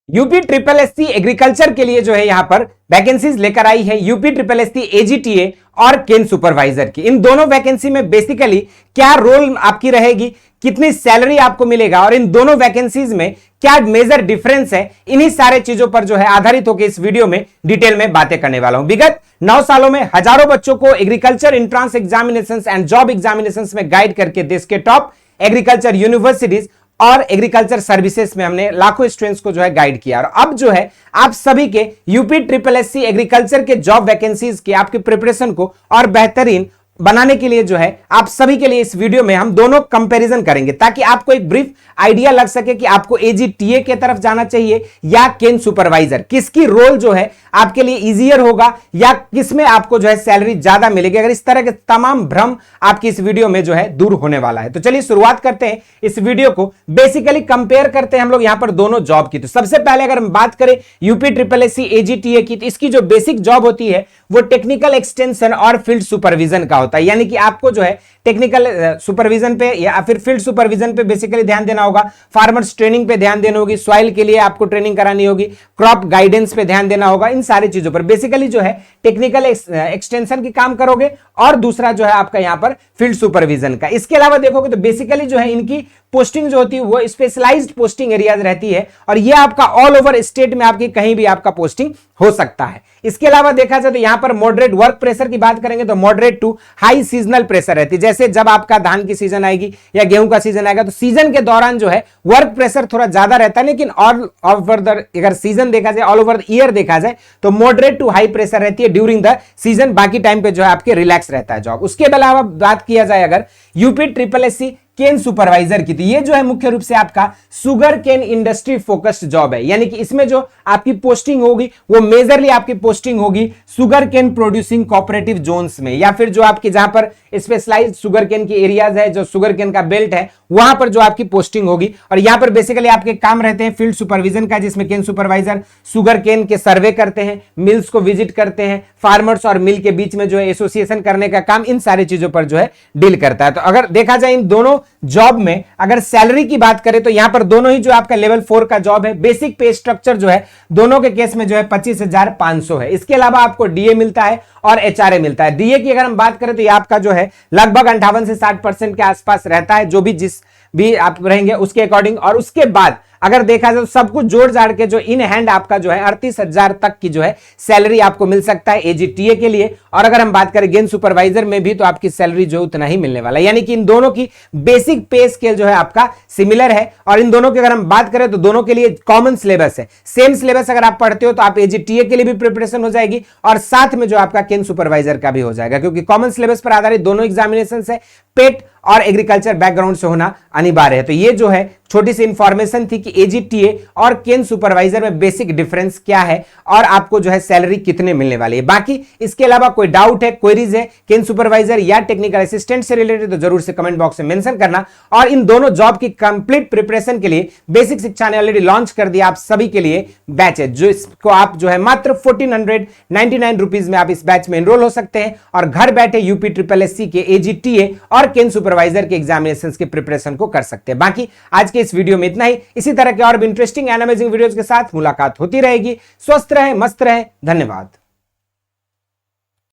UP triple SC agriculture के लिए जो है यहां पर वैकेंसीज लेकर आई है यूपी ट्रिपल एससी एजीटीए और केन सुपरवाइजर की। इन दोनों वैकेंसी में बेसिकली क्या रोल आपकी रहेगी, कितनी सैलरी आपको मिलेगा और इन दोनों वैकेंसीज में क्या मेजर डिफरेंस है, इन्हीं सारे चीजों पर जो है आधारित होकर इस वीडियो में डिटेल में बातें करने वाला हूं। विगत 9 सालों में हजारों बच्चों को agriculture entrance examinations and job examinations में गाइड करके देश के टॉप एग्रीकल्चर यूनिवर्सिटीज और एग्रीकल्चर सर्विसेज में हमने लाखों स्टूडेंट्स को जो है गाइड किया। और अब जो है आप सभी के यूपी ट्रिपल एससी एग्रीकल्चर के जॉब वैकेंसीज की आपकी प्रिपरेशन को और बेहतरीन बनाने के लिए जो है आप सभी के लिए इस वीडियो में हम दोनों कंपैरिजन करेंगे, ताकि आपको एक ब्रीफ आइडिया लग सके कि आपको एजीटीए के तरफ जाना चाहिए या केन सुपरवाइजर, किसकी रोल जो है आपके लिए इजियर होगा या किसमें आपको जो है सैलरी ज्यादा मिलेगी। अगर इस तरह के तमाम भ्रम आपकी इस वीडियो में जो है दूर होने वाला है, तो चलिए शुरुआत करते हैं इस वीडियो को। बेसिकली कंपेयर करते हैं हम लोग यहां पर दोनों जॉब की। तो सबसे पहले अगर हम बात करें यूपी ट्रिपल एससी एजीटीए की, तो इसकी जो बेसिक जॉब होती है वो टेक्निकल एक्सटेंशन और फील्ड सुपरविजन का होता है। यानी कि आपको जो है टेक्निकल सुपरविजन पे या फिर फील्ड सुपरविजन पे बेसिकली ध्यान देना होगा, फार्मर्स ट्रेनिंग पे ध्यान देनी होगी, सॉइल के लिए आपको ट्रेनिंग करानी होगी, क्रॉप गाइडेंस पे ध्यान देना होगा, इन सारी चीजों पर बेसिकली जो है टेक्निकल एक्सटेंशन की काम करोगे और दूसरा जो है आपका यहां पर फील्ड सुपरविजन का। इसके अलावा देखोगे तो बेसिकली जो है इनकी पोस्टिंग जो होती है वो स्पेशलाइज्ड पोस्टिंग एरियाज रहती है और ये आपका ऑल ओवर स्टेट में आपकी कहीं भी आपका पोस्टिंग हो सकता है। इसके अलावा देखा जाए तो यहां पर मॉडरेट वर्क प्रेशर की बात करेंगे तो moderate to high seasonal pressure रहती है। जैसे जब आपका धान की सीजन आएगी या गेहूं का सीजन आएगा तो सीजन के दौरान जो है वर्क प्रेशर थोड़ा ज्यादा रहता है, लेकिन ऑल ओवर द अगर सीजन देखा जाए, ऑल ओवर द ईयर देखा जाए तो मॉडरेट टू हाई प्रेशर रहती है ड्यूरिंग द सीजन, बाकी टाइम पे जो है आपके रिलैक्स रहता है जॉब। उसके अलावा बात किया जाए अगर UP triple SC cane supervisor की, तो ये जो है मुख्य रूप से आपका sugar cane industry focused job है। यानी कि इसमें जो आपकी पोस्टिंग होगी वो मेजरली आपकी पोस्टिंग होगी sugar cane producing cooperative zones में, या फिर जो आपकी जहां पर स्पेशलाइज्ड शुगर केन की एरियाज है, जो शुगर केन का बेल्ट है, वहां पर जो आपकी पोस्टिंग होगी। और यहां पर बेसिकली आपके काम रहते हैं फील्ड सुपरविजन का, जिसमें केन सुपरवाइजर शुगर केन के सर्वे करते हैं, मिल्स को विजिट करते हैं, फार्मर्स और मिल के बीच में जो है एसोसिएशन करने का काम, इन सारी चीजों पर जो है डील करता है। तो अगर देखा जाए इन दोनों जॉब में अगर सैलरी की बात करें तो यहां पर दोनों ही जो आपका लेवल 4 का जॉब है, बेसिक पे स्ट्रक्चर जो है दोनों के केस में जो है 25,500 है। इसके अलावा आपको डीए मिलता है और एचआरए मिलता है। डीए की अगर हम बात करें तो ये आपका जो है लगभग 58 से 60% के आसपास रहता है, जो भी जिस भी आप रहेंगे उसके अकॉर्डिंग। और उसके बाद अगर देखा जाए तो सब कुछ जोड़ जाड़ के जो इन हैंड आपका जो है 38,000 तक की जो है सैलरी आपको मिल सकता है एजीटीए के लिए। और अगर हम बात करें गेन सुपरवाइजर में भी तो आपकी सैलरी जो उतना ही मिलने वाला है। यानी कि इन दोनों की बेसिक पे स्केल जो है आपका सिमिलर है। और इन दोनों की अगर हम बात करें तो दोनों के लिए कॉमन सिलेबस है, सेम सिलेबस अगर आप पढ़ते हो तो आप एजीटीए के लिए भी प्रिपरेशन हो जाएगी और साथ में जो आपका केन सुपरवाइजर का भी हो जाएगा, क्योंकि कॉमन सिलेबस पर आधारित दोनों एग्जामिनेशन है, पेट और एग्रीकल्चर बैकग्राउंड से होना अनिवार्य है। तो ये जो है छोटी सी इंफॉर्मेशन थी कि एजीटीए और केन सुपरवाइजर में बेसिक डिफरेंस क्या है और आपको जो है सैलरी कितने मिलने वाली है। बाकी इसके अलावा कोई डाउट है, क्वेरीज है केन सुपरवाइजर या टेक्निकल असिस्टेंट से रिलेटेड तो जरूर से कमेंट बॉक्स में मेंशन करना। और इन दोनों जॉब की कंप्लीट प्रिपरेशन के लिए बेसिक शिक्षा ने ऑलरेडी लॉन्च कर दिया आप सभी के लिए बैच है, जो इसको आप जो है मात्र 1499 रुपीज में आप इस बैच में एनरोल हो सकते हैं और घर बैठे यूपी ट्रिपल एससी के एजीटीए और केन सुपरवाइजर के एग्जामिनेशन के प्रिपरेशन को कर सकते हैं। बाकी आज के इस वीडियो में इतना ही। इसी तरह के और भी इंटरेस्टिंग एंड अमेजिंग वीडियोस के साथ मुलाकात होती रहेगी। स्वस्थ रहे, मस्त रहे, धन्यवाद।